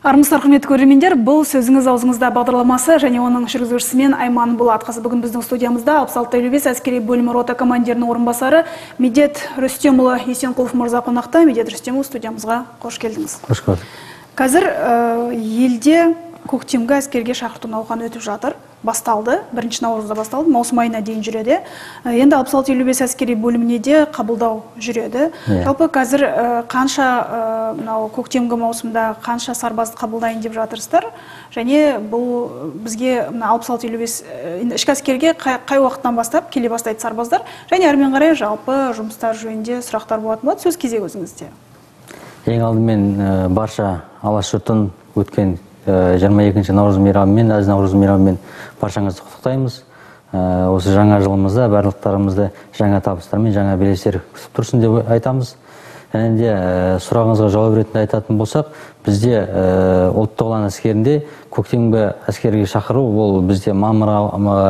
Армысыздар, құрметті көрермендер, бұл сөзіңіз аузыңызда бағдарламасы және оның жүргізушісімен Айман Болат. Бүгін біздің студиямызда 66-55 әскери бөлімі рота командирінің орынбасары Медет Рүстемұлы Есенқұлов мырза қонақта. Медет Рүстемұлы, студиямызға қош келдіңіз. Қош көрдік. Қазір елде көктемгі әскерге шақырту науқаны өтіп жатыр. Басталды, 1 наурызда басталды, маусым айына дейін жүреді. Енді 66-55 әскери бөліміне де қабылдау жүреді. Жалпы қазір қанша көктемгі маусымда қанша сарбазды қабылдайын деп жатырсыздар? Және бұл бізге 66-55 ішкі әскерге қай уақыттан бастап келе бастайды сарбаздар? Және әрмен қарай жалпы жұмыстар жөнінде сұрақтар болатын болады. Сөз кезегі өзіңізде. Ең алдымен барша алаш жұртын өткен 22 наурыз мейрамымен, әз наурыз мейрамымен баршаңызды құттықтаймыз. Осы жаңа жылымызда барлықтарымызды жаңа табыстармен, жаңа белестер күтіп тұрсын деп айтамыз. Және де сұрағыңызға жауап ретінде айтатын болсақ, бізде ұлттық ұлан әскерінде көктемгі әскерге шақыру ол бізде мамыр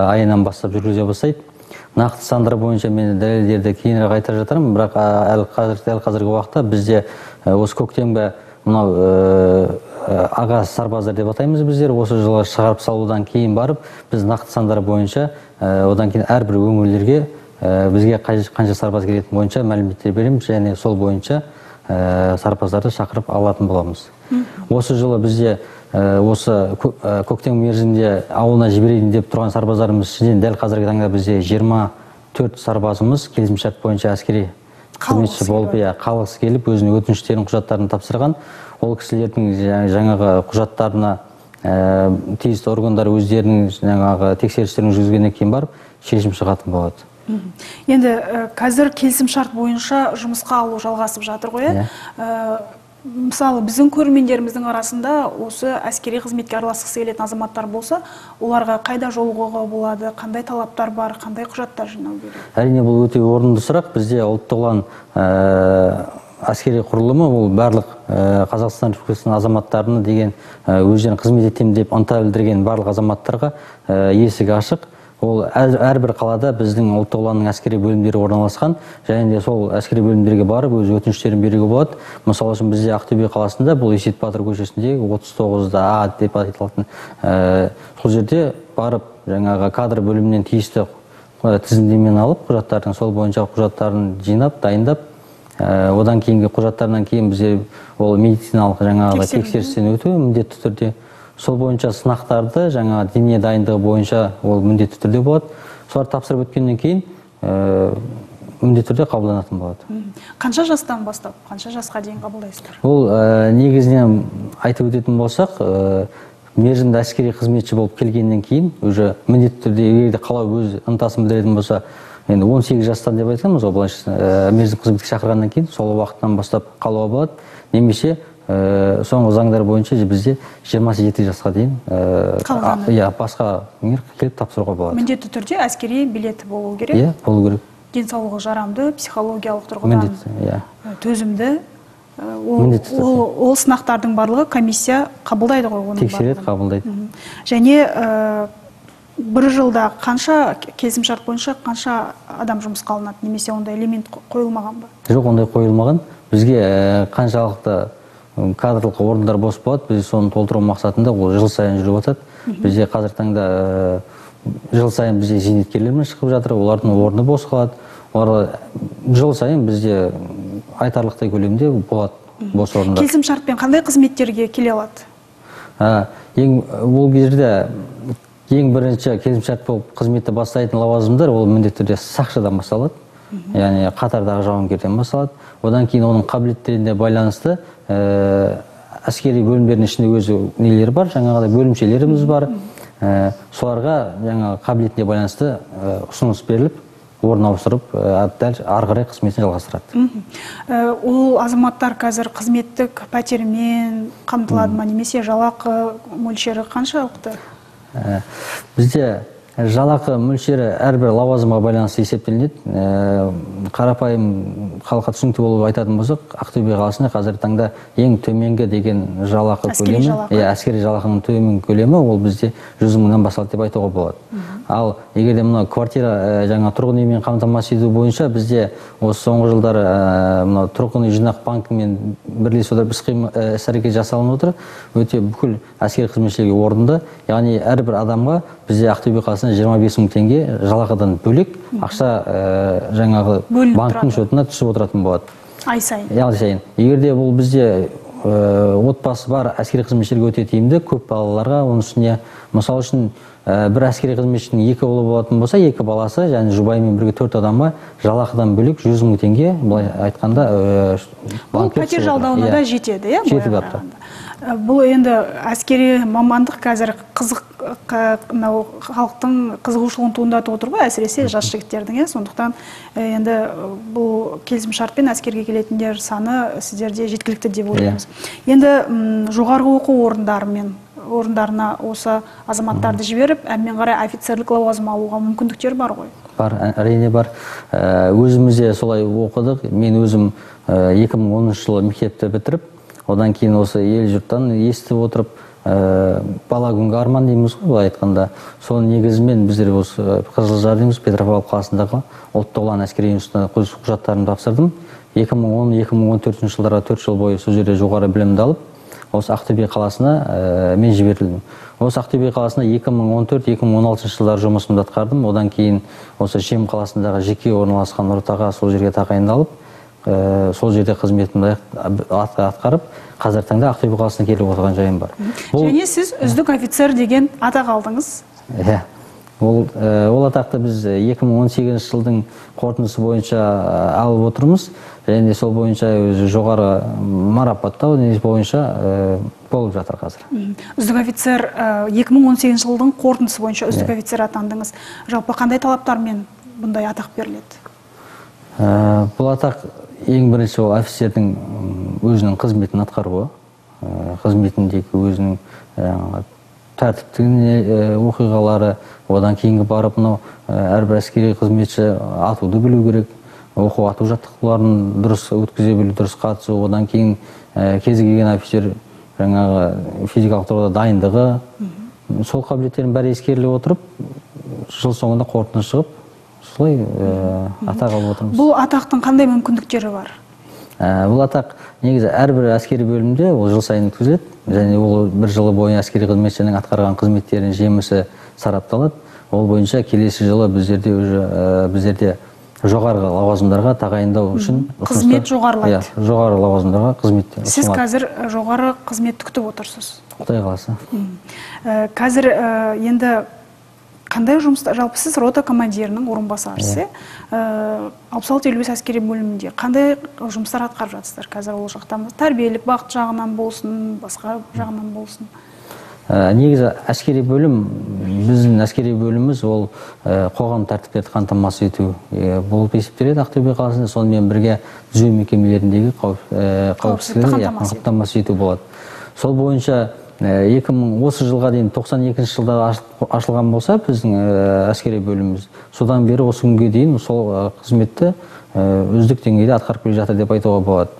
айынан бастап жүргізе бастайды. Нақты сандар бойынша мен дәлелдерді кейінірек айтар жатырмын, бірақ дәл қазіргі уақытта бізде осы көктемгі аға сарбаздар деп атаймыз біздер, осы жылы шығарып салудан кейін барып, біз нақты сандар бойынша, одан кейін әрбір өңірлерге бізге қанша сарбаз келетін бойынша мәліметтер береміз, және сол бойынша сарбаздарды шақырып алатын боламыз. Осы жылы бізде осы көктем мерзімде ауылына жіберейін деп тұрған сарбаздарымыз ішінен дәл қазіргі таңда бізде 24 сарбазымыз келісімшарт бойынша әскери қызметші болып, қалғысы келіп, өзінің өтініштерін, құжаттарын тапсырған. Ол кісілердің жаңағы құжаттарына тиісті органдар өздерінің жаңағы тексерістерін жүргізгеннен кейін барып шешім шығатын болады. Енді қазір келісімшарт бойынша жұмысқа алу жалғасып жатыр ғой. Мысалы, біздің көрермендеріміздің арасында осы әскери қызметке араласқысы келетін азаматтар болса, оларға қайда жолығуға болады, қандай талаптар бар, қандай құжаттар жинау керек? Әрине, бұл өте орынды сұрақ. Бізде ұлттық ұлан әскери құрылымы, ол барлық Қазақстан Республикасының азаматтарына деген өздерін қызмет етемін деп ынта білдірген барлық азаматтарға есігі ашық. Ол әрбір қалада біздің ұлттық ұланның әскери бөлімдері орналасқан, және де сол әскери бөлімдерге барып өз өтініштерін беруге болады. Мысалы үшін бізде Ақтөбе қаласында, бұл Есет Батыр көшесіндегі 39-А деп аталатын сол жерде барып, жаңағы кадр бөлімінен тиісті тізімдемені алып, құжаттардың сол бойынша құжаттарын жинап, дайындап, одан кейінгі құжаттарынан кейін бізде ол медициналық жаңағы тексерістен өту міндетті түрде. Сол бойынша сынақтарды, жаңа дене дайындығы бойынша ол міндетті түрде болады. Солар тапсырып өткеннен кейін міндетті түрде қабылданатын болады. Қанша жастан бастап, қанша жасқа дейін қабылдайсыздар? Ол негізінен айтып өтетін болсақ, мерзімді әскери қызметші болып келгеннен кейін, уже міндетті түрде егер қалау өз ынтасын білдіретін болса, енді 18 жастан деп айтқанбыз, мерзім қызметке шақырғаннан кейін сол уақыттан бастап қалуға болады. Немесе соңғы заңдар бойынша бізде 27 жасқа дейін басқа келіп тапсыруға болады. Міндетті түрде әскери билеті болу керек? Иә, болу керек. Денсаулығы жарамды, психологиялық тұрғыдан төзімді. Ол сынақтардың барлығы комиссия қабылдайды ғой? Тексереді, қабылдайды. Және бір жылда қанша келісімшарт бойынша қанша адам жұмысқа алынады, немесе ондай элемент қойылмаған ба? Жоқ, ондай қойылмаған. Бізге қаншалықты кадрлық орындар бос болады, біз соны толтыру мақсатында ол жыл сайын жүріп жатады. Бізде қазір таңда жыл сайын бізде зейнеткерлермен шығып жатыр, олардың орны бос қалады. Жыл сайын бізде айтарлықтай көлемде болады бос орындар. Келісімшартпен қандай қызметтерге келе алады? Ол жерде ең бірінші келісімшарт болып қызметті бастайтын лауазымдар ол міндетті түрде сақшыдан басталады. Яғни қатардағы жауынгерден басталады. Одан кейін оның қабілеттеріне байланысты әскери бөлімдердің ішінде өзі нелері бар, жаңағыдай бөлімшелеріміз бар. Соларға жаңағы қабілетіне байланысты ұсыныс беріліп, орын ауыстырып, дәл ары қарай қызметін жалғастырады. Ол азаматтар қазір қызметтік пәтермен қамтылады ма, немесе жалақы мөлшері қаншалықты? Бізде Жалақы мөлшері әрбір лауазымға байланысты есептелінеді. Қарапайым халыққа түсінікті болып айтатын болсақ, Ақтөбе қаласында қазіргі таңда ең төменгі деген жалақы көлемі, әскери жалақының төменгі көлемі ол бізде 100 мыңнан басталады деп айтуға болады. Ал егер де мына квартира жаңа тұрғын үймен қамтамасыз ету бойынша бізде осы соңғы жылдары мына тұрғын үй жинақ банкімен бірлесіп отырып іс-әрекет жасалынып отыр. Өте бүкіл әскери қызметшілерге орынды. Яғни әрбір адамға бізде Ақтөбе қаласында 25 мың теңге жалақыдан бөлек ақша жаңағы банктың шотына түсіп отыратын болады. Ай сайын. Ай сайын. Егер де бұл бізде отбасы бар әскери қызметшілерге өте тиімді, көп балаларға, оның үстіне мысалы үшін бір әскери қызметшінің 2 ұлы болатын болса, 2 баласы және жұбайымен бірге 4 адамға жалақыдан бөлек 100 мың теңге, былай айтқанда бұл пәтер жалдауына да жетеді, иә? Жетіп жатыр. Бұл енді әскери мамандық қазір қызық, халықтың қызығушылығын туындатып отыр ғой, әсіресе жас жігіттердің, сондықтан енді бұл келісімшартпен әскерге келетіндер саны сіздерде жеткілікті деп ойлаймыз. Енді жоғарғы оқу орындарына осы азаматтарды жіберіп, әрмен қарай офицерлік лауазым алуға мүмкіндіктер бар ғой? Бар, әрине бар. Өзімізде солай оқыдық. Мен өзім 2010 жылы мектепті бітіріп, одан кейін осы ел жұрттан естіп отырып, бала күнгі арман дейміз ғой, былай айтқанда. Соның негізімен біздер осы Қызылжар дейміз, Петропавл қаласындағы ұлттық ұлан әскери институтына құжаттарымды тапсырдым. 2010-2014 жылдарға 4 жыл бойы сол жерде жоғары білімді алып, осы Ақтөбе қаласына мен жіберілдім. Осы Ақтөбе қаласына 2014-2016 жылдары жұмысымды атқардым. Одан кейін осы Шем қаласындағы жеке орналасқан ортаға сол жерге тағайындалып, сол жерде қызметімді атқарып, қазіргі таңда Ақтөбе қаласына келіп отырған жайым бар. Және сіз үздік офицер деген атақ алдыңыз? Иә. Ол атақты біз 2018 жылдың қорытындысы бойынша алып отырмыз. Және сол бойынша жоғары марапаттау бойынша болып жатыр қазір. Үздік офицер 2018 жылдың қорытындысы бойынша үздік офицер атандыңыз. Жалпы қандай талаптармен бұндай атақ беріледі? Бұл атақ ең бірінші ол офицердің өзінің қызметін атқаруы, қызметіндегі өзінің тәртіптік оқиғалары, одан кейінгі барып, әрбір әскери қызметші атуды білу керек, оқу ату жаттығуларын дұрыс өткізе білу, дұрыс қатысу, одан кейін кез келген офицер жаңағы физикалық тұрғыда дайындығы, сол қабілеттерін бәрі ескеріле отырып, жыл соңында қорытынды шығып, солай атақ алып отырмыз. Бұл атақтың қандай мүмкіндіктері бар? Бұл атақ негізі әрбір әскери бөлімде ол жыл сайын өткізіледі, және ол бір жылы бойы әскери қызметшінің атқарған қызметтерінің жемісі сарапталады. Ол бойынша келесі жылы біздерде жоғарғы лауазымдарға тағайындау үшін қызмет жоғарылайды. Жоғары лауазымдарға қызмет. Сіз қазір жоғары қызмет күтіп отырсыз? Құдай қаласа. Қазір енді қандай жұмыста, жалпы сіз рота командирінің орынбасарысы, 66-55 әскери бөлімінде қандай жұмыстар атқарып жатсыздар? Қазір ол жақтан тәрбиелік бағыт жағынан болсын, басқа жағынан болсын? Негізі әскери бөлім, біздің әскери бөліміміз ол қоғам тәртіптерді қамтамасыз ету болып есептеледі Ақтөбе қаласында, сонымен бірге түзеу мекемелеріндегі қауіпсіздікті қамтамасыз ету болады. Сол бойынша осы жылға дейін 92 жылда ашылған болса біздің әскери бөліміміз, содан бері осы күнге дейін сол қызметті үздік деңгейде атқарып келе жатыр деп айтуға болады.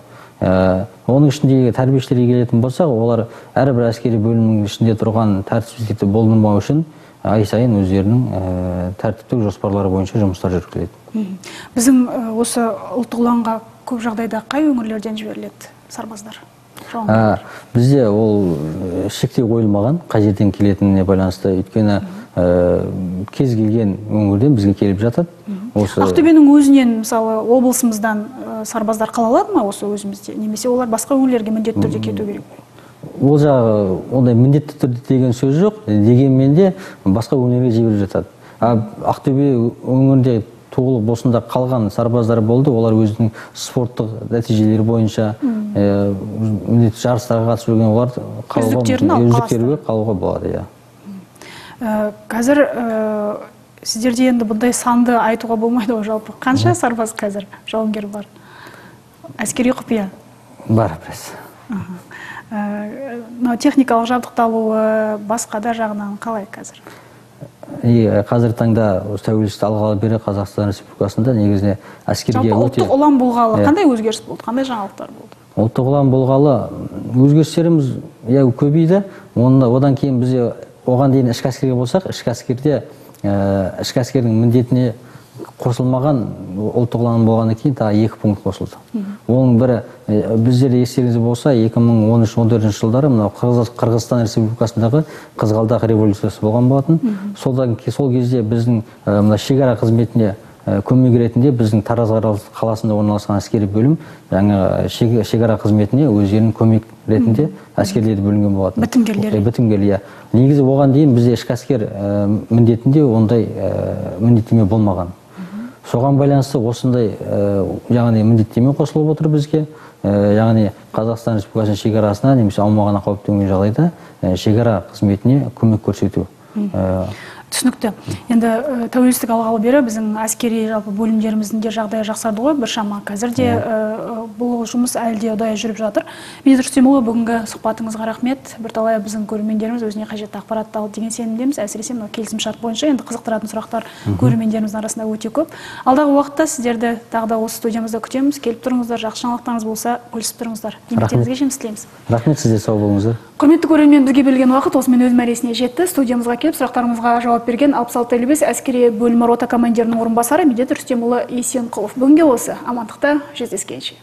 Оның ішіндегі тәрбиешілерге келетін болсақ, олар әрбір әскери бөлімнің ішінде тұрған тәртіпсіздікті болдырмау үшін ай сайын өздерінің тәртіптік жоспарлары бойынша жұмыстар жүргізіледі. Біздің осы ұлттық ұланға көп жағдайда қай өңірлерден жіберіледі сарбаздар? Бізде ол шектеу қойылмаған, қай жерден келетініне байланысты, өйткені кез келген өңірден бізге келіп жатады. Ақтөбенің өзінен, мысалы, облысымыздан сарбаздар қала алады ма осы өзімізде? Немесе олар басқа өңірлерге міндетті түрде кету керек пе? Ол жағы ондай міндетті түрде деген сөз жоқ, дегенмен де басқа өңірге жіберіп жатады. Ақтөбе өңірінде туылып осында қалған сарбаздар болды, олар өзінің спорттық нәтижелері бойынша жарыстарға қатысып жүрген, олар үздіктерге қалуға болады. Қазір сіздерде енді бұндай санды айтуға болмайды ғой, жалпы қанша сарбаз қазір жауынгер бар? Әскери құпия? Бар біраз. Техникалық жабдықталуы басқа да жағынан қалай қазір? қазіргі таңда тәуелсіздік алғалы бері Қазақстан Республикасында негізінде әскерге жалпы ұлттық ұлан болғалы қандай өзгеріс болды, қандай жаңалықтар болды? Ұлттық ұлан болғалы өзгерістеріміз көбейді. Одан кейін бізде оған дейін ішкі әскерге болсақ, ішкі әскердің міндетіне қосылмаған ұлттық ұлан болғаннан кейін тағы 2 пункт қосылды. Оның бірі, біздерде естеріңізде болса, 2013-14 жылдары мынау Қырғызстан Республикасындағы Қызғалдақ революциясы болған болатын. Сол кезде біздің шекара қызметіне көмек ретінде біздің Тараз қаласында орналасқан әскери бөлім жаңа шекара қызметіне өздерінің көмек ретінде әскерлерді бөлінген болатын. Бітімгерлер. Негізі оған дейін бізде ішкі әскер міндетінде ондай міндеттеме болмаған. Соған байланысты осындай яғни міндеттеме қосылып отыр бізге. Яғни Қазақстан Республикасының шекарасына немесе аумағына қауіп төнген жағдайда шекара қызметіне көмек көрсету. Түсінікті. Енді тәуелсіздік алғалы бері біздің әскери жалпы бөлімдеріміздің де жағдайы жақсарды ғой, біршама. Қазірде бұл жұмыс әлі де ұдайы жүріп жатыр. Медет Рүстемұлы, бүгінгі сұхбатыңызға рахмет. Бірталай біздің көрермендеріміз өзіне қажетті ақпаратты алды деген сенімдеміз. Әсіресе мынау келісімшарт бойынша енді қызықтыратын сұрақтар көрермендеріміздің арасында өте көп. Алдағы уақытта сіздерді тағы да осы студиямызда күтеміз. Келіп тұрыңыздар, жақсы жаңалықтарыңыз болса, бөлісіп тұрыңыздар. Еңбектеріңізге жеміс тілейміз. Рахмет, сізге сау болыңыздар. Құрметті көрермен, бізге берілген уақыт осымен өз мәресіне жетті. Студиямызға келіп сұрақтарымызға жауап берген 6655 әскери бөлімі рота командирінің орынбасары Медет Рүстемұлы Есенқұлов. Бүгінге осы. Амандықта жүздескенше.